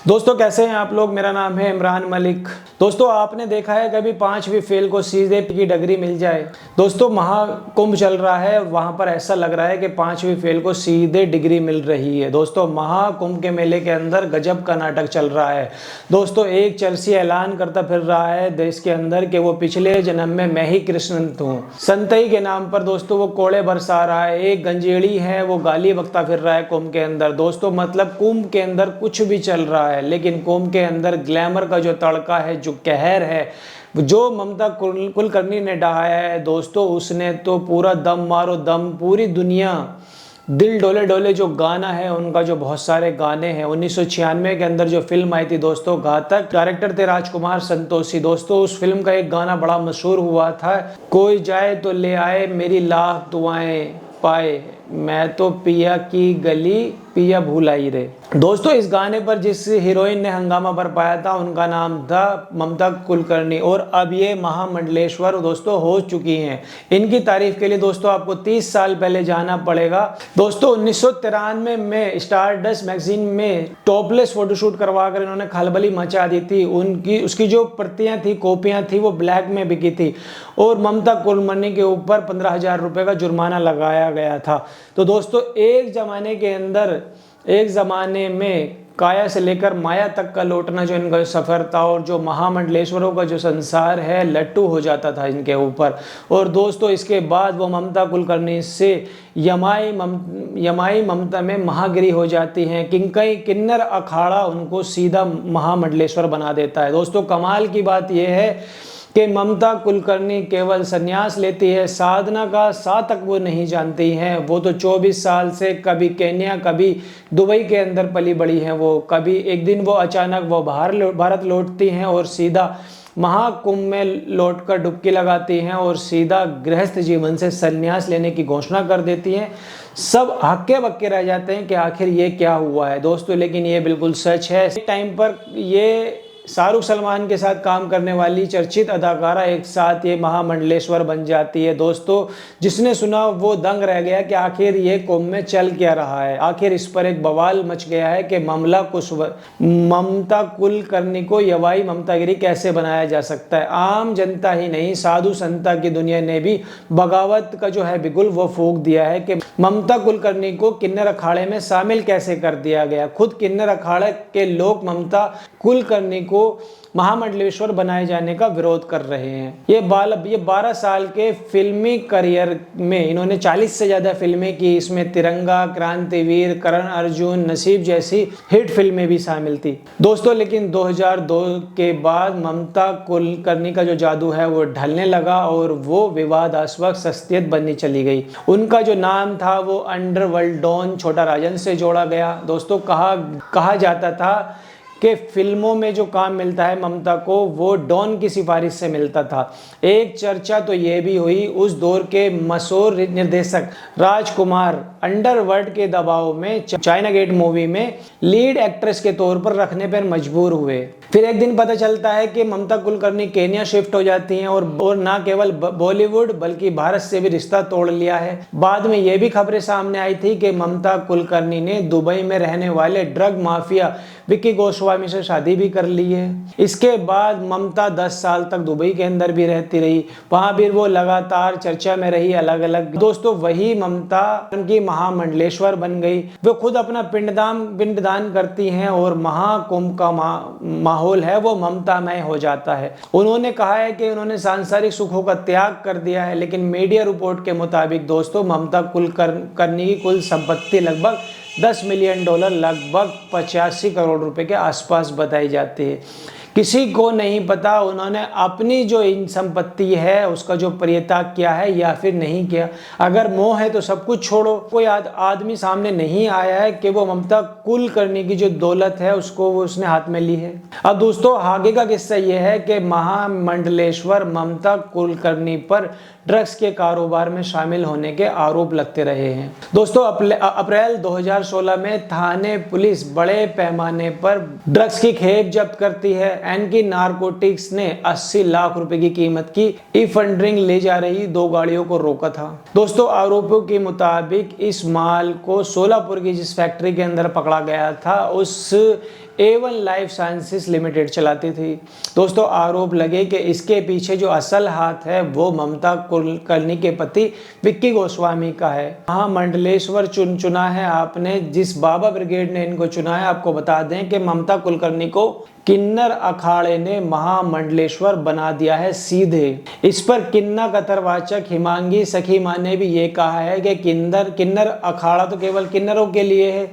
दोस्तों कैसे हैं आप लोग। मेरा नाम है इमरान मलिक। दोस्तों आपने देखा है कभी पांचवी फेल को सीधे की डिग्री मिल जाए। दोस्तों महाकुंभ चल रहा है, वहां पर ऐसा लग रहा है कि पांचवी फेल को सीधे डिग्री मिल रही है। दोस्तों महाकुंभ के मेले के अंदर गजब का नाटक चल रहा है। दोस्तों एक चर्ची ऐलान करता फिर रहा है देश के अंदर कि वो पिछले जन्म में मैं ही कृष्ण हूँ। संतई के नाम पर दोस्तों वो कोड़े बरसा रहा है। एक गंजेड़ी है वो गाली बकता फिर रहा है कुंभ के अंदर। दोस्तों मतलब कुंभ के अंदर कुछ भी चल रहा है, लेकिन कुंभ के अंदर ग्लैमर का जो तड़का है, जो कहर है, जो ममता कुलकर्णी ने डहाया है दोस्तों, उसने तो पूरा दम मारो दम, पूरी दुनिया दिल डोले डोले जो गाना है उनका, जो बहुत सारे गाने हैं 1996 के अंदर जो फिल्म आई थी दोस्तों घातक, डायरेक्टर थे राजकुमार संतोषी। दोस्तों उस फिल्म का एक गाना बड़ा मशहूर हुआ था, कोई जाए तो ले आए मेरी लाख दुआएं पाए, मैं तो पिया की गली पिया भूलाई रे। दोस्तों इस गाने पर जिस हीरोइन ने हंगामा बरपाया था उनका नाम था ममता कुलकर्णी, और अब ये महामंडलेश्वर दोस्तों हो चुकी हैं। इनकी तारीफ के लिए दोस्तों आपको 30 साल पहले जाना पड़ेगा। दोस्तों 1993 में स्टारडस्ट मैगजीन में टॉपलेस फोटोशूट करवा कर इन्होंने खलबली मचा दी थी। उसकी जो प्रतियां थी, कॉपियां थी, वो ब्लैक में बिकी थी और ममता कुलकर्णी के ऊपर 15,000 रुपए का जुर्माना लगाया गया था। तो दोस्तों एक ज़माने में काया से लेकर माया तक का लौटना जो इनका सफ़र था, और जो महामंडलेश्वरों का जो संसार है लट्टू हो जाता था इनके ऊपर। और दोस्तों इसके बाद वो ममता कुलकर्णी से यमाई ममता में महागिरी हो जाती हैं। किन्नर अखाड़ा उनको सीधा महामंडलेश्वर बना देता है। दोस्तों कमाल की बात यह है कि ममता कुलकर्णी केवल संन्यास लेती है, साधना का सा तक वो नहीं जानती हैं। वो तो 24 साल से कभी केन्या कभी दुबई के अंदर पली बड़ी हैं। वो कभी एक दिन वो अचानक वो भारत लौटती हैं और सीधा महाकुंभ में लौटकर डुबकी लगाती हैं और सीधा गृहस्थ जीवन से संन्यास लेने की घोषणा कर देती हैं। सब हक्के बक्के रह जाते हैं कि आखिर ये क्या हुआ है दोस्तों, लेकिन ये बिल्कुल सच है। इस टाइम पर ये शाहरुख सलमान के साथ काम करने वाली चर्चित अदाकारा एक साथ ये महामंडलेश्वर बन जाती है। दोस्तों जिसने सुना वो दंग रह गया कि आखिर ये कुंभ में चल क्या रहा है। आखिर इस पर एक बवाल मच गया है कि ममता कुलकर्णी को यवाई ममतागिरी कैसे बनाया जा सकता है। आम जनता ही नहीं, साधु संता की दुनिया ने भी बगावत का जो है बिगुल वो फूंक दिया है कि ममता कुलकर्णी को किन्नर अखाड़े में शामिल कैसे कर दिया गया। खुद किन्नर अखाड़े के लोग ममता कुलकर्णी को महामंडलेश्वर बनाए जाने का विरोध कर रहे हैं। ये 12 साल के फिल्मी करियर में इन्होंने 40 से ज्यादा फिल्में की। इसमें तिरंगा, क्रांतिवीर, करण अर्जुन, नसीब जैसी हिट फिल्में भी शामिल थी दोस्तों। लेकिन 2002 के बाद ममता कुलकर्णी का जो जादू है वो ढलने लगा और वो विवादास्पद शख्सियत बननी चली गई। उनका जो नाम था वो अंडरवर्ल्ड डॉन छोटा राजन से जोड़ा गया। दोस्तों कहा जाता था कि फिल्मों में जो काम मिलता है ममता को वो डॉन की सिफारिश से मिलता था। एक चर्चा तो ये भी हुई उस दौर के मशहूर निर्देशक राजकुमार अंडरवर्ल्ड के दबाव में चाइना गेट मूवी में लीड एक्ट्रेस के तौर पर रखने पर मजबूर हुए। फिर एक दिन पता चलता है कि ममता कुलकर्णी केन्या शिफ्ट हो जाती हैं और ना केवल बॉलीवुड बल्कि भारत से भी रिश्ता तोड़ लिया है। बाद में ये भी खबरें सामने आई थी कि ममता कुलकर्णी ने दुबई में रहने वाले ड्रग माफिया विक्की गोस्वामी से शादी भी कर ली है। इसके बाद ममता 10 साल तक दुबई के अंदर भी रहती रही, वहां भी वो लगातार चर्चा में रही अलग अलग। दोस्तों वही ममता उनकी महामंडलेश्वर बन गई। वो खुद अपना पिंडदान करती हैं और महाकुंभ का माहौल है वो ममतामय हो जाता है। उन्होंने कहा है कि उन्होंने सांसारिक सुखों का त्याग कर दिया है, लेकिन मीडिया रिपोर्ट के मुताबिक दोस्तों ममता कुलकर्णी की कुल संपत्ति लगभग $10 मिलियन, लगभग 85 करोड़ रुपए के आसपास बताई जाती है। किसी को नहीं पता उन्होंने अपनी जो इन संपत्ति है उसका जो परित्याग किया है या फिर नहीं किया। अगर मोह है तो सब कुछ छोड़ो। कोई आदमी सामने नहीं आया है कि वो ममता कुलकर्णी की जो दौलत है उसको वो उसने हाथ में ली है। अब दोस्तों आगे का किस्सा ये है कि महामंडलेश्वर ममता कुलकर्णी पर ड्रग्स के कारोबार में शामिल होने के आरोप लगते रहे हैं। दोस्तों अप्रैल 2016 में थाने पुलिस बड़े पैमाने पर ड्रग्स की खेप जब्त करती है। एनकी नारकोटिक्स ने 80 लाख रुपए की कीमत की ई-फंडरिंग ले जा रही 2 गाड़ियों को रोका था। दोस्तों आरोपों के मुताबिक इस माल को सोलापुर की जिस फैक्ट्री के अंदर पकड़ा गया था उस A1 लाइफ साइंसेस लिमिटेड चलाती थी। दोस्तों आरोप लगे कि इसके पीछे जो असल हाथ है वो ममता कुलकर्णी के पति विक्की गोस्वामी का है। महामंडलेश्वर चुना है आपने, जिस बाबा ब्रिगेड ने इनको चुना है। आपको बता दें कि ममता कुलकर्णी को किन्नर अखाड़े ने महामंडलेश्वर बना दिया है सीधे। इस पर किन्ना कतरवाचक हिमांगी सखी मां ने भी ये कहा है कि किन्नर अखाड़ा तो केवल किन्नरों के लिए है,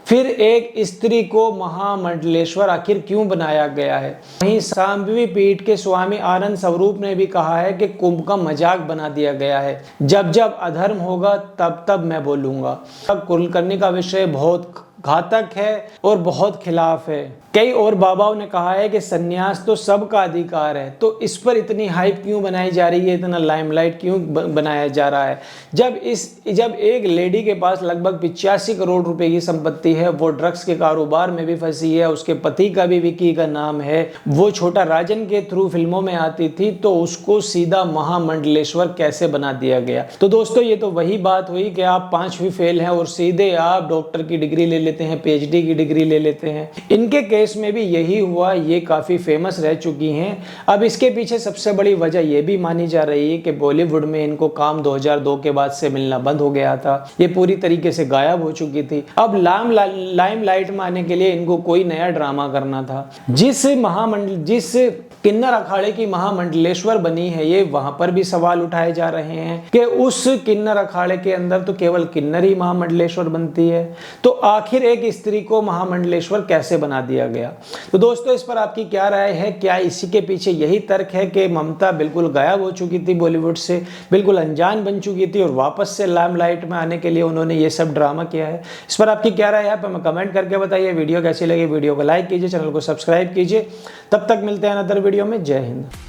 फिर एक स्त्री को महामंडलेश्वर आखिर क्यों बनाया गया है। वहीं सांबवी पीठ के स्वामी आनंद स्वरूप ने भी कहा है कि कुंभ का मजाक बना दिया गया है, जब जब अधर्म होगा तब तब मैं बोलूंगा। कुलकर्णी का विषय बहुत घातक है और बहुत खिलाफ है। कई और बाबाओं ने कहा है कि सन्यास तो सबका अधिकार है, तो इस पर इतनी हाइप क्यों बनाई जा रही है, इतना लाइमलाइट क्यों बनाया जा रहा है। जब एक लेडी के पास लगभग 85 करोड़ रुपए की संपत्ति है, वो ड्रग्स के कारोबार में भी फंसी है, उसके पति का भी विक्की का नाम है, वो छोटा राजन के थ्रू फिल्मों में आती थी, तो उसको सीधा महामंडलेश्वर कैसे बना दिया गया। तो दोस्तों ये तो वही बात हुई कि आप 5वीं फेल हैं और सीधे आप डॉक्टर की डिग्री ले लेते हैं, PhD की डिग्री ले लेते हैं। इनके केस में भी यही हुआ, ये काफी फेमस रह चुकी हैं। अब इसके पीछे सबसे बड़ी वजह यह भी मानी जा रही है कि बॉलीवुड में इनको काम 2002 के बाद से मिलना बंद हो गया था, ये पूरी तरीके से गायब हो चुकी थी। अब लाइमलाइट में आने के लिए इनको कोई नया ड्रामा करना था। जिस किन्नर अखाड़े की महामंडलेश्वर बनी है, ये वहां पर भी सवाल उठाए जा रहे हैं कि उस किन्नर अखाड़े के अंदर तो केवल किन्नर ही महामंडलेश्वर बनती है, तो आखिर एक स्त्री को महामंडलेश्वर कैसे बना दिया गया। तो दोस्तों इस पर आपकी क्या राय है? क्या इसी के पीछे यही तर्क है कि ममता बिल्कुल गायब हो चुकी थी बॉलीवुड से, बिल्कुल अनजान बन चुकी थी और वापस से लाइमलाइट में आने के लिए उन्होंने ये सब ड्रामा किया है? इस पर आपकी क्या राय है आप हमें कमेंट करके बताइए। वीडियो कैसी लगी वीडियो को लाइक कीजिए, चैनल को सब्सक्राइब कीजिए। तब तक मिलते हैं अनदर वीडियो में। जय हिंद।